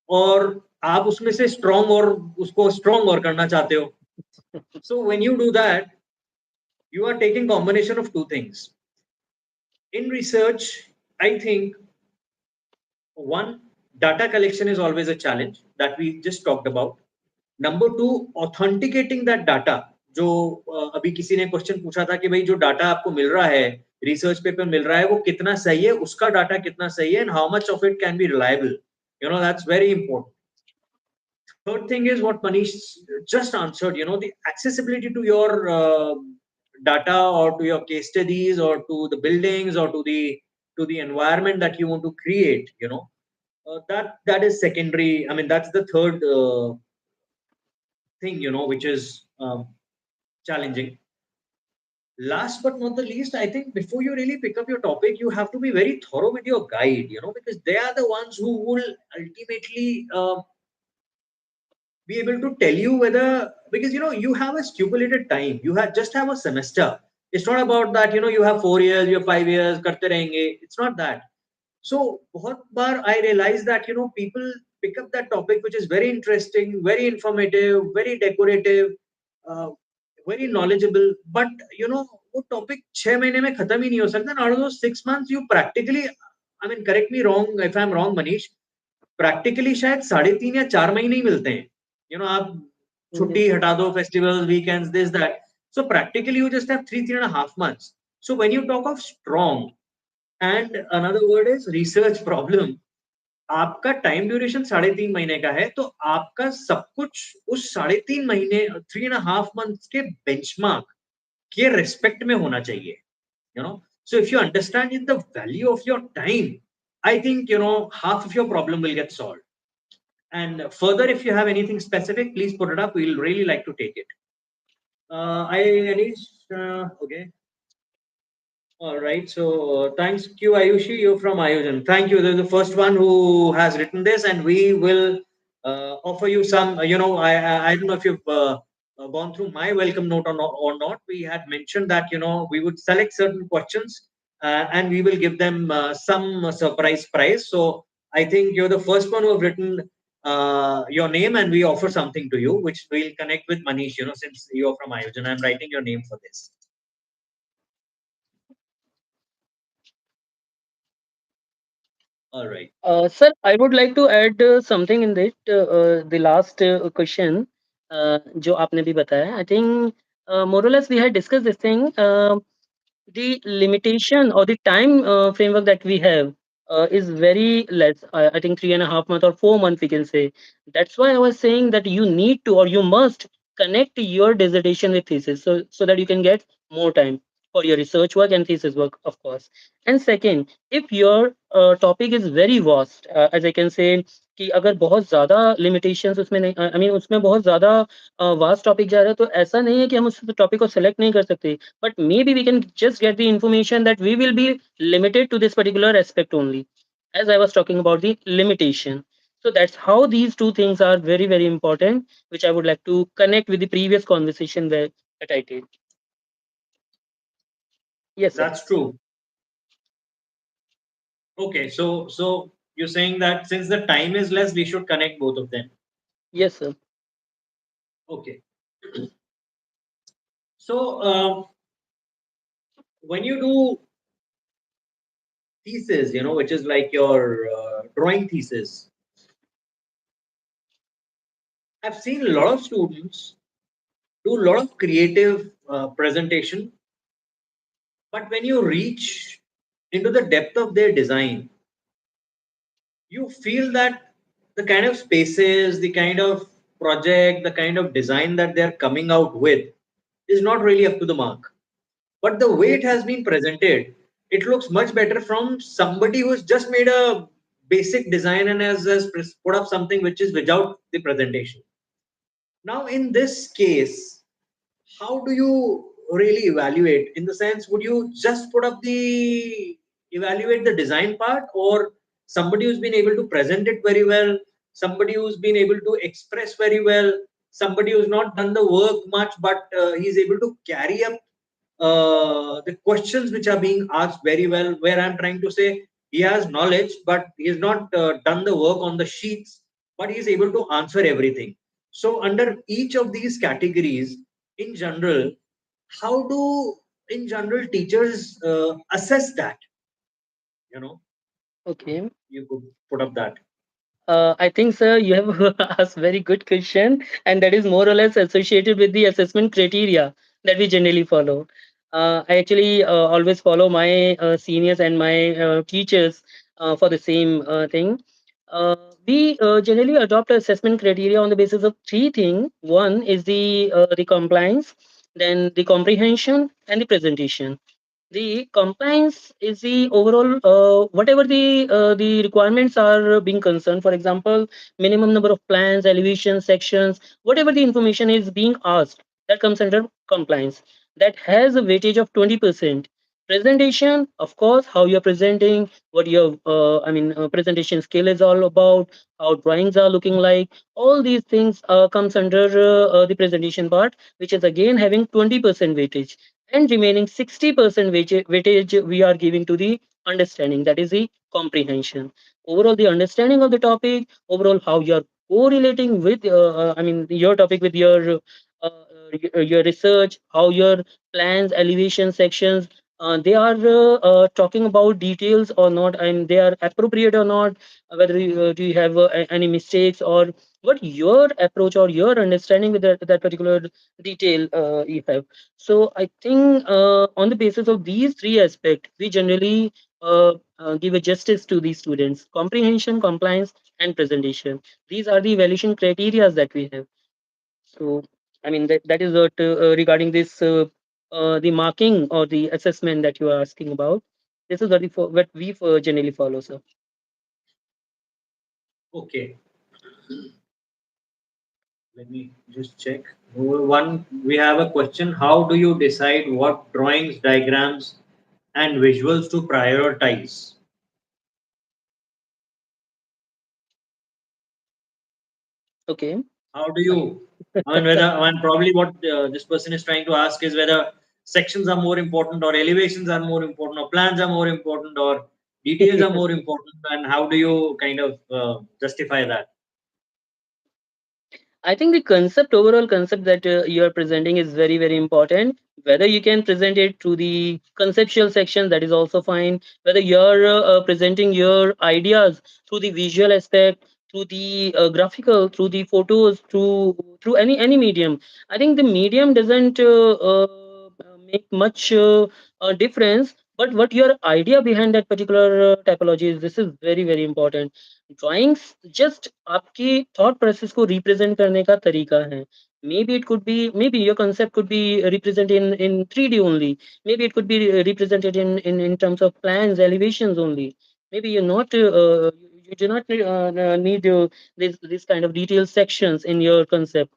और आप उसमें से स्ट्रॉन्ग और उसको स्ट्रॉन्ग और करना चाहते हो so when you do that you are taking combination of two things in research. I think one, data collection is always a challenge that we just talked about. Number two, authenticating that data. जो अभी किसी ने question पूछा था कि भाई जो data आपको मिल रहा है रिसर्च पेपर मिल रहा है वो कितना सही है उसका डाटा कितना सही है and how much of it can be reliable that's very important. Third thing is what Manish just answered, the accessibility to your data or to your case studies or to the buildings or to the environment that you want to create, that is secondary. I mean, that's the third thing, which is challenging. Last but not the least, I think before you really pick up your topic, you have to be very thorough with your guide, because they are the ones who will ultimately be able to tell you whether because you have a stipulated time, you just have a semester, It's not about that, you have 4 years, you have 5 years, karte rahenge. It's not that. So बहुत बार I realize that people pick up that topic which is very interesting, very informative, very decorative, uh, very knowledgeable, but वो topic 6 महीने में खत्म ही नहीं हो सकता. And out of those 6 months, you practically, I mean, correct me wrong if I'm wrong, Manish, practically शायद 3.5 या 4 महीने ही मिलते हैं. आप Yes. छुट्टी हटा दो, festivals, weekends, this, that. So practically you just have 3.5 months. So when you talk of strong, and another word is research problem, आपका टाइम ड्यूरेशन 3.5 महीने का है, तो आपका सब कुछ उस 3.5 महीने, 3.5 months के बेंचमार्क के रेस्पेक्ट में होना चाहिए. you know so if you understand the value of your time, I think half of your problem will get solved. And further, if you have anything specific, please put it up. We'll really like to take it. I Anish, okay. All right. So thanks you, Ayushi. You're from Ayujan. Thank you. This is the first one who has written this, and we will offer you some. I don't know if you've gone through my welcome note or not. We had mentioned that we would select certain questions, and we will give them some surprise prize. So I think you're the first one who have written your name, and we offer something to you, which we'll connect with Manish. Since you're from Ayujan, I'm writing your name for this. All right. Sir, I would like to add something in that the last question जो आपने भी बताया. I think more or less we had discussed this thing. The limitation or the time framework that we have is very less. I think 3.5 months or 4 months we can say. That's why I was saying that you need to or you must connect your dissertation with thesis so that you can get more time for your research work and thesis work, of course. And second, if your topic is very vast, as I can say कि अगर बहुत ज़्यादा limitations उसमें नहीं, I mean उसमें बहुत ज़्यादा vast topic जा रहा है, तो ऐसा नहीं है कि हम उस टॉपिक को सेलेक्ट नहीं कर सकते. But maybe we can just get the information that we will be limited to this particular aspect only, as I was talking about the limitation. So that's how these two things are very very important, which I would like to connect with the previous conversation that I did. Yes, sir. That's true. Okay, so you're saying that since the time is less, we should connect both of them. Yes, sir. Okay. So when you do thesis, which is like your drawing thesis, I've seen a lot of students do a lot of creative presentation, but when you reach into the depth of their design, you feel that the kind of spaces, the kind of project, the kind of design that they're coming out with is not really up to the mark. But the way it has been presented, it looks much better from somebody who's just made a basic design and has put up something which is without the presentation. Now, in this case, how do you really evaluate? In the sense, would you just put up the evaluate the design part, or somebody who's been able to present it very well, somebody who's been able to express very well, somebody who's not done the work much, but he's able to carry up the questions which are being asked very well? Where I'm trying to say, he has knowledge, but he has not done the work on the sheets, but he is able to answer everything. So, under each of these categories, in general, how do in general teachers assess that? You know, Okay. you could put up that. I think, sir, you have asked very good question, and that is more or less associated with the assessment criteria that we generally follow. I actually always follow my seniors and my teachers for the same thing. Uh, we generally adopt assessment criteria on the basis of three things. One is the compliance, then the comprehension, and the presentation. The compliance is the overall whatever the requirements are being concerned. For example, minimum number of plans, elevations, sections, whatever the information is being asked, that comes under compliance. That has a weightage of 20%. Presentation, of course, how you're presenting, what your presentation skill is all about, how drawings are looking like. All these things comes under the presentation part, which is again having 20% weightage. and remaining 60% weightage we are giving to the understanding, that is the comprehension. Overall, the understanding of the topic, overall how you are correlating with your topic with your research, how your plans, elevation sections, they are talking about details or not, and they are appropriate or not, whether do you have any mistakes, or what your approach or your understanding with that particular detail you have. So I think on the basis of these three aspects, we generally give a justice to these students: comprehension, compliance, and presentation. These are the evaluation criteria that we have. So I mean that is what regarding this the marking or the assessment that you are asking about. This is what we generally follow, sir. Okay, let me just check. One, we have a question. How do you decide what drawings, diagrams, and visuals to prioritize? Okay. How do I you? I mean, whether and probably what this person is trying to ask is whether sections are more important, or elevations are more important, or plans are more important, or details are Yes. more important, and how do you kind of justify that? I think the concept, overall concept that you are presenting is very, very important. Whether you can present it through the conceptual section, that is also fine. Whether you're presenting your ideas through the visual aspect, through the graphical, through the photos, through any medium. I think the medium doesn't make much difference. But what your idea behind that particular typology is, this is very, very important. Drawings just आपकी thought process को represent करने का तरीका है. Maybe it could be, maybe your concept could be represented in 3D only. Maybe it could be represented in terms of plans, elevations only. Maybe you're not you do not need this kind of detailed sections in your concept.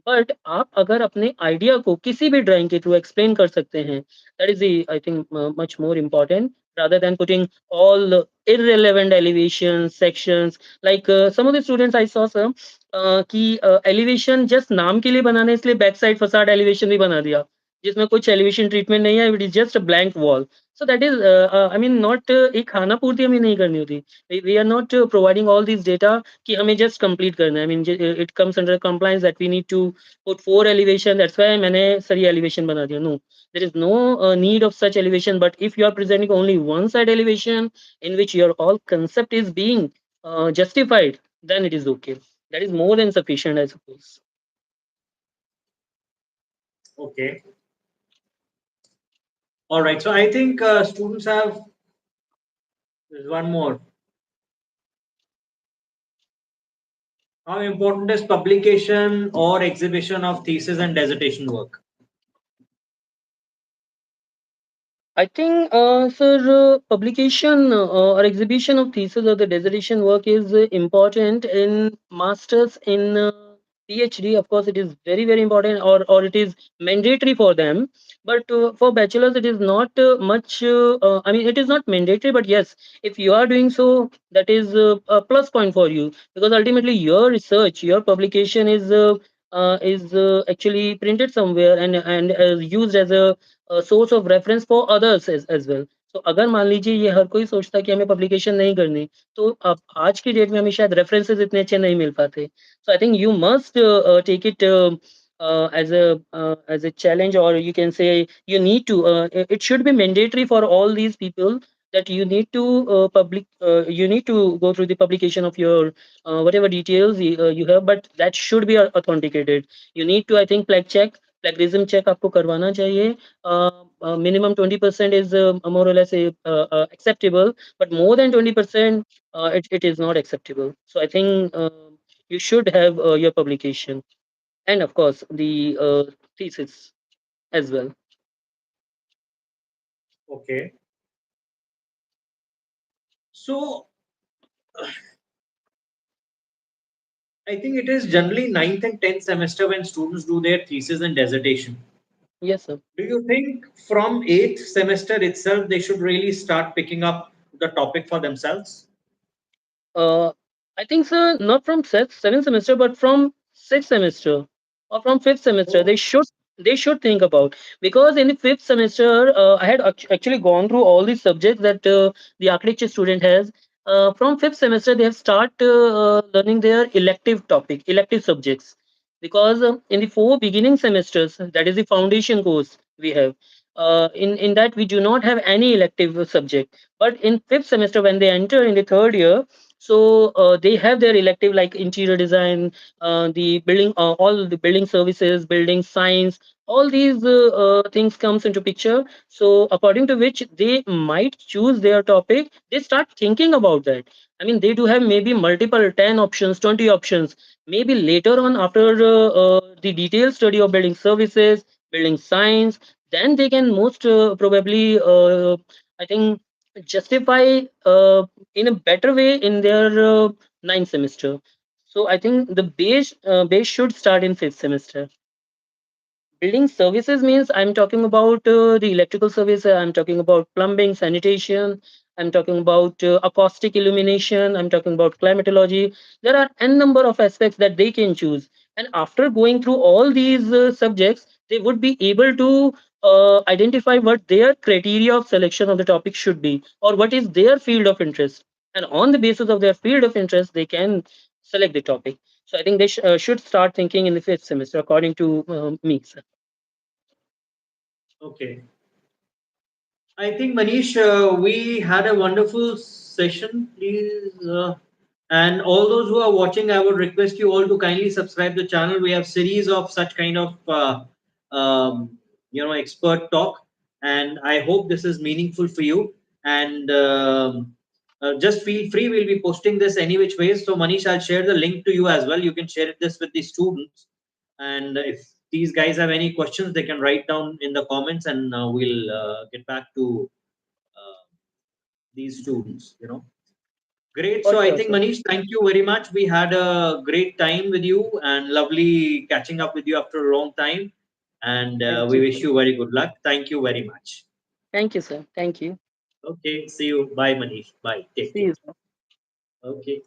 But आप अगर अपने idea को किसी भी drawing के through explain कर सकते हैं, that is I think much more important rather than putting all irrelevant elevations sections. Like some of the students I saw, sir, कि एलिवेशन जस्ट नाम के लिए बनाने, इसलिए बैक साइड फसाड एलिवेशन भी बना दिया, जिसमें कुछ एलिवेशन ट्रीटमेंट नहीं है, it is just blank wall. So that is I mean not एक खाना पूर्ति हमें नहीं करनी होती. We are not providing all this data कि हमें जस्ट कंप्लीट करना है. I mean it comes under compliance that we need to put 4 elevation, that's why मैंने सही एलिवेशन बना दिया. No, there is no need of such elevation. But if you are presenting only one side elevation in which your all concept is being justified, then it is okay. That is more than sufficient, I suppose. Okay, all right. So I think students have. There's one more. How important is publication or exhibition of thesis and dissertation work? I think, sir, publication or exhibition of thesis or the dissertation work is important in masters, in PhD. Of course, it is very, very important, or it is mandatory for them. But for bachelors, it is not much. I mean, it is not mandatory. But yes, if you are doing so, that is a plus point for you, because ultimately your research, your publication is actually printed somewhere and used as a source of reference for others as well. तो अगर मान लीजिए ये हर कोई सोचता है कि हमें पब्लिकेशन नहीं करनी, तो अब आज की डेट में हमें शायद रेफरेंसेस इतने अच्छे नहीं मिल पाते. So I think you must take it as a challenge, or you can say you need to it should be mandatory for all these people, that you need to you need to go through the publication of your whatever details you have, but that should be authenticated. You need to, I think, plagiarism check आपको करवाना चाहिए. Minimum 20% is more or less acceptable, but more than 20%, it is not acceptable. So I think you should have your publication, and of course the thesis as well. Okay. So I think it is generally ninth and 10th semester when students do their thesis and dissertation. Yes, sir. Do you think from eighth semester itself they should really start picking up the topic for themselves? Uh, I think, sir, not from seventh semester, but from sixth semester or from fifth semester, Oh, they should think about, because in the fifth semester I had actually gone through all these subjects that the architecture student has. From fifth semester they have start learning their elective topic, elective subjects, because in the four beginning semesters, that is the foundation course we have, in that we do not have any elective subject. But in fifth semester when they enter in the third year, so they have their elective like interior design, the building, all the building services, building science, all these things comes into picture. So according to which they might choose their topic, they start thinking about that. I mean, they do have maybe multiple 10 options, 20 options. Maybe later on, after the detailed study of building services, building science, then they can most probably I think justify in a better way in their ninth semester. So I think the base should start in fifth semester. Building services means I'm talking about the electrical service, I'm talking about plumbing, sanitation, I'm talking about acoustic illumination, I'm talking about climatology. There are n number of aspects that they can choose. And after going through all these subjects, they would be able to identify what their criteria of selection of the topic should be, or what is their field of interest. And on the basis of their field of interest, they can select the topic. So I think they should start thinking in the fifth semester, according to me, sir. Okay. I think Manish, we had a wonderful session. Please, and all those who are watching, I would request you all to kindly subscribe the channel. We have series of such kind of expert talk, and I hope this is meaningful for you. And just feel free. We'll be posting this any which ways. So Manish, I'll share the link to you as well. You can share this with the students, and if these guys have any questions, they can write down in the comments, and we'll get back to uh, these students. Great. For So I sure, think sir. Manish, thank you very much. We had a great time with you and lovely catching up with you after a long time. And Thank we you, wish sir. you very good luck. Thank you very much. Thank you, sir. Thank you. Okay. See you. Bye, Manish. Bye. Take See care. you, sir. Okay.